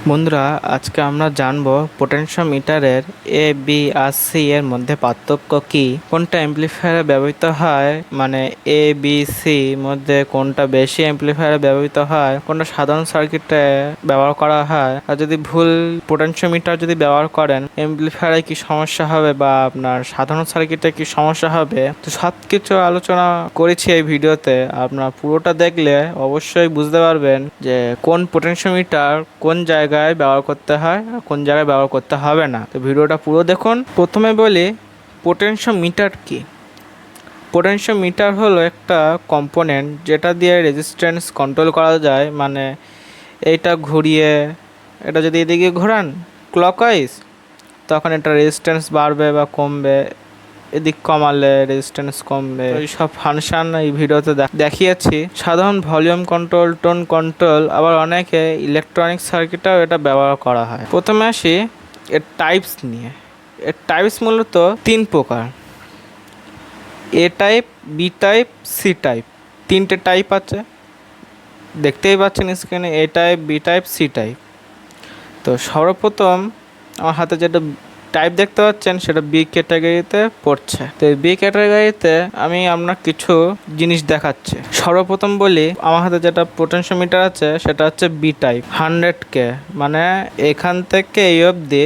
বন্ধুরা, আজকে আমরা জানবো পোটেনশিওমিটারের এ বি আর সি এর মধ্যে পার্থক্য কি, কোনটা অ্যাম্পলিফায়ারে ব্যবহৃত হয়, মানে এ বি সি মধ্যে কোনটা বেশি অ্যাম্পলিফায়ারে ব্যবহৃত হয়, কোনটা সাধারণ সার্কিটে ব্যবহার করা হয়, আর যদি ভুল পোটেনশিওমিটার যদি ব্যবহার করেন অ্যাম্পলিফায়ারে কি সমস্যা হবে বা আপনার সাধারণ সার্কিটে কি সমস্যা হবে, তো সব কিছু আলোচনা করেছি এই ভিডিওতে। আপনার পুরোটা দেখলে অবশ্যই বুঝতে পারবেন যে কোন পোটেনশিওমিটার কোন জায়গায় ব্যবহার করতে হয় আর কোন জায়গায় ব্যবহার করতে হবে না। তো ভিডিওটা পুরো দেখুন। প্রথমে বলি পোটেনশিওমিটার কি। পোটেনশিওমিটার হলো একটা কম্পোনেন্ট যেটা দিয়ে রেজিস্ট্যান্স কন্ট্রোল করা যায়। মানে এইটা ঘুরিয়ে, এটা যদি এদিকে ঘোরান ক্লকওয়াইজ, তখন এটা রেজিস্ট্যান্স বাড়বে বা কমবে, এদিক কমালে রেজিস্ট্যান্স কমবে। এই সব ফাংশন এই ভিডিওতে দেখিয়েছি। সাধারণ ভলিউম কন্ট্রোল, টোন কন্ট্রোল, আবার অনেকে ইলেকট্রনিক সার্কিটেও এটা ব্যবহার করা হয়। প্রথমে আসি এর টাইপস নিয়ে। এর টাইপস মূলত তিন প্রকার: A type, B type, C type. তিনটে টাইপ আছে, দেখতেই পাচ্ছেন স্ক্রিনে, A type, B type, C type. তো সর্বপ্রথম আমার হাতে যেটা টাইপ দেখতে পাচ্ছেন সেটা বি ক্যাটাগরিতে পড়ছে। তো বি ক্যাটাগরিতে আমি আপনার কিছু জিনিস দেখাচ্ছি। সর্বপ্রথম বলি, আমার হাতে যেটা পোটেনশিওমিটার আছে সেটা হচ্ছে বি টাইপ 100K, মানে এখান থেকে এই অবধি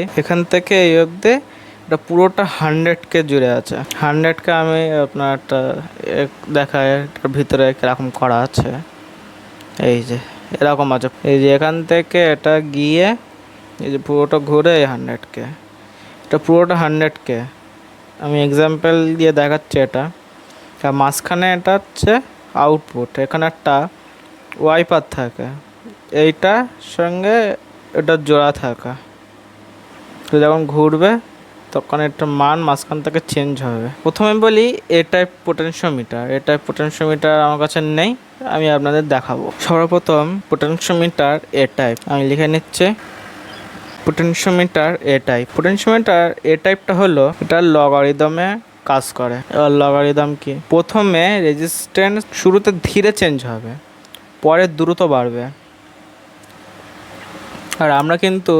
এটা পুরোটা 100K জুড়ে আছে। 100K আমি আপনার একটা দেখায়, এটার ভিতরে কিরকম করা আছে। এই যে এরকম আছে, এই যে এখান থেকে এটা গিয়ে এই যে পুরোটা ঘুরে 100K, এটা পুরোটা 100K। আমি এক্সাম্পল দিয়ে দেখাচ্ছি এটা। আর মাঝখানে এটা হচ্ছে আউটপুট, এখানে একটা ওয়াইপার থাকে, এইটার সঙ্গে এটা জোড়া থাকা। তো যখন ঘুরবে তখন একটা মান মাঝখান থেকে চেঞ্জ হবে। প্রথমে বলি এ টাইপ পোটেনশিওমিটার। এ টাইপ পোটেনশিওমিটার আমার কাছে নেই, আমি আপনাদের দেখাবো। সর্বপ্রথম পোটেনশিওমিটার এ টাইপ আমি লিখে নিচ্ছি। পোটেনশিওমিটার এ টাইপ। পোটেনশিওমিটার এ টাইপটা হলো, এটা লগারিদমে কাজ করে। এবার লগারিদম কি? প্রথমে রেজিস্ট্যান্স শুরুতে ধীরে চেঞ্জ হবে, পরে দ্রুত বাড়বে। আর আমরা কিন্তু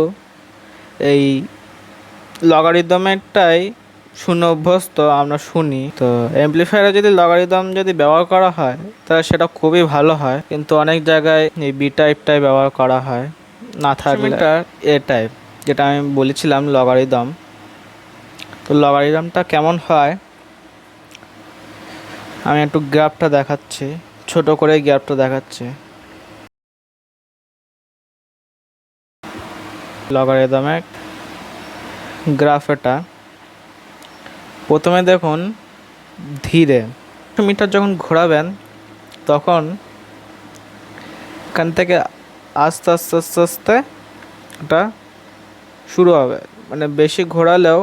এই লগারিদমেরটাই শুনে অভ্যস্ত, আমরা শুনি। তো অ্যাম্পলিফায়ারে যদি লগারিদম যদি ব্যবহার করা হয় তাহলে সেটা খুবই ভালো হয়, কিন্তু অনেক জায়গায় এই বি টাইপটাই ব্যবহার করা হয়। না থাকলে এ টাইপ, যেটা আমি বলেছিলাম লগারিদম। তো লগারিদমটা কেমন হয় আমি একটু গ্রাফটা দেখাচ্ছি, ছোট করে গ্রাফটা দেখাচ্ছি। লগারিদমের গ্রাফ এটা। প্রথমে দেখুন ধীরে, মিটার যখন ঘোরাবেন তখন এখান থেকে আস্তে আস্তে আস্তে আস্তে এটা শুরু হবে। মানে বেশি ঘোরালেও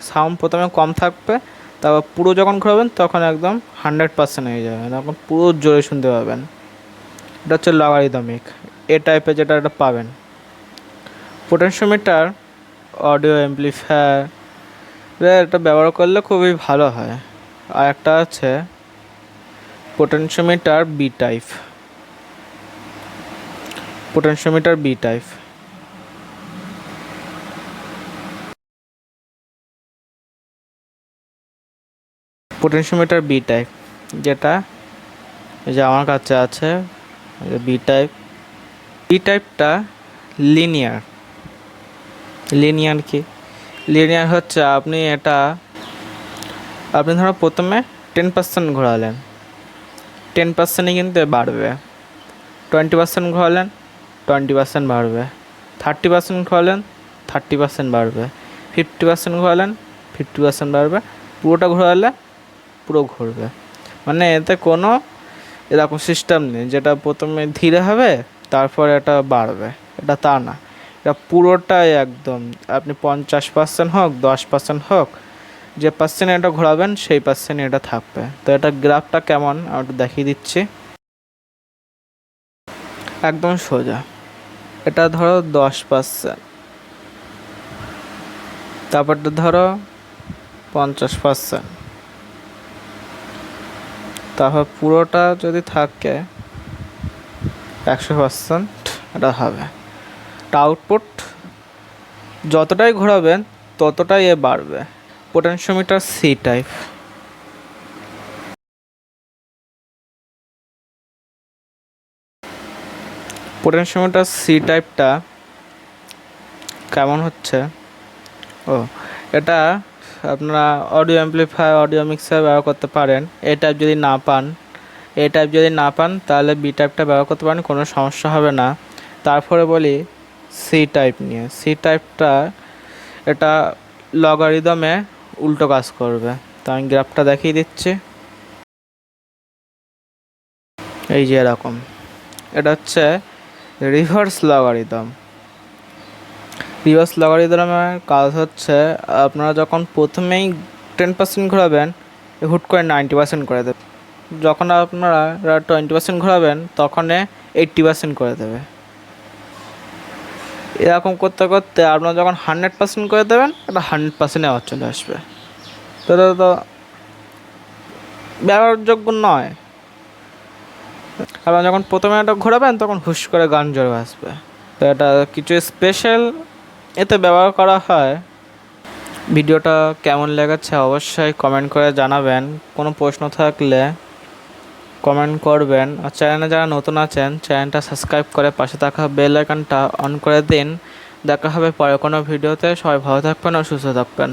সাউন্ড প্রথমে কম থাকবে, তারপর পুরো যখন ঘোরাবেন তখন একদম 100% হয়ে যাবে, তখন পুরো জোরে শুনতে পাবেন। এটা হচ্ছে লগারিদমিক এ টাইপের, যেটা এটা পাবেন। পোটেনশিওমিটার অডিও অ্যাম্পলিফায়ার এটা ব্যবহার করলে খুবই ভালো হয়। আর একটা আছে potentiometer B type. Potentiometer B type potentiometer B type যেটা এই যে আমার কাছে আছে বি টাইপ। বি টাইপটা লিনিয়ার। লিনিয়ার কি? লিনিয়ার হচ্ছে আপনি ধরো প্রথমে 10% ঘোরালেন, 10%ই কিন্তু বাড়বে। 20% ঘোরালেন, 20% বাড়বে। 30% ঘোরালেন, 30% বাড়বে। 50% ঘোরালেন, 50% বাড়বে। পুরোটা ঘোরালে পুরো ঘুরবে। মানে এতে কোনো এরকম সিস্টেম নেই যেটা প্রথমে ধীরে হবে তারপর এটা বাড়বে, এটা তা না। এটা পুরোটাই একদম, আপনি 50% হোক 10% হোক, যে পার্সেন্ট এটা ঘোরাবেন সেই পার্সেন্ট এটা থাকবে। তো এটা গ্রাফটা কেমন আমি একটু দেখিয়ে দিচ্ছি। একদম সোজা, এটা ধরো 10%, তারপরটা ধরো 50%, তারপর পুরোটা যদি থাকে 100% এটা হবে। আউটপুট যতটাই ঘোরাবেন ততটাই এ বাড়বে। Potentiometer C type. Potentiometer C টাইপটা কেমন হচ্ছে, এটা আপনারা অডিও অ্যাম্প্লিফায়ার, অডিও মিক্সার ব্যবহার করতে পারেন। এ টাইপ যদি না পান তাহলে বি টাইপটা ব্যবহার করতে পারেন, কোনো সমস্যা হবে না। তারপরে বলি সি টাইপ নিয়ে। সি টাইপটা এটা লগারিদমে উল্টো কাজ করবে। তো আমি গ্রাফটা দেখিয়ে দিচ্ছি। এই যে এরকম, এটা হচ্ছে রিভার্স লগারিদম। রিভার্স লগারিদমের কাজ হচ্ছে আপনারা যখন প্রথমেই 10% ঘোরাবেন হুট করে 90% করে দেবে। যখন আপনারা 20% ঘোরাবেন তখন 80% করে দেবে। এরকম করতে করতে আপনারা যখন 100% করে দেবেন এটা 100% আবার চলে আসবে। তো এটা তো ব্যবহারযোগ্য নয়। আপনারা যখন প্রথমে এটা ঘোরাবেন তখন হুশ করে গান জোরে আসবে। তো এটা কিছু স্পেশাল এতে ব্যবহার করা হয়। ভিডিওটা কেমন লেগেছে অবশ্যই কমেন্ট করে জানাবেন। কোনো প্রশ্ন থাকলে কমেন্ট করবেন। আর চ্যানেলে যারা নতুন আছেন চ্যানেলটা সাবস্ক্রাইব করে পাশে থাকা বেল আইকনটা অন করে দিন। দেখা হবে পরে কোনো ভিডিওতে। সবাই ভালো থাকবেন ও সুস্থ থাকবেন।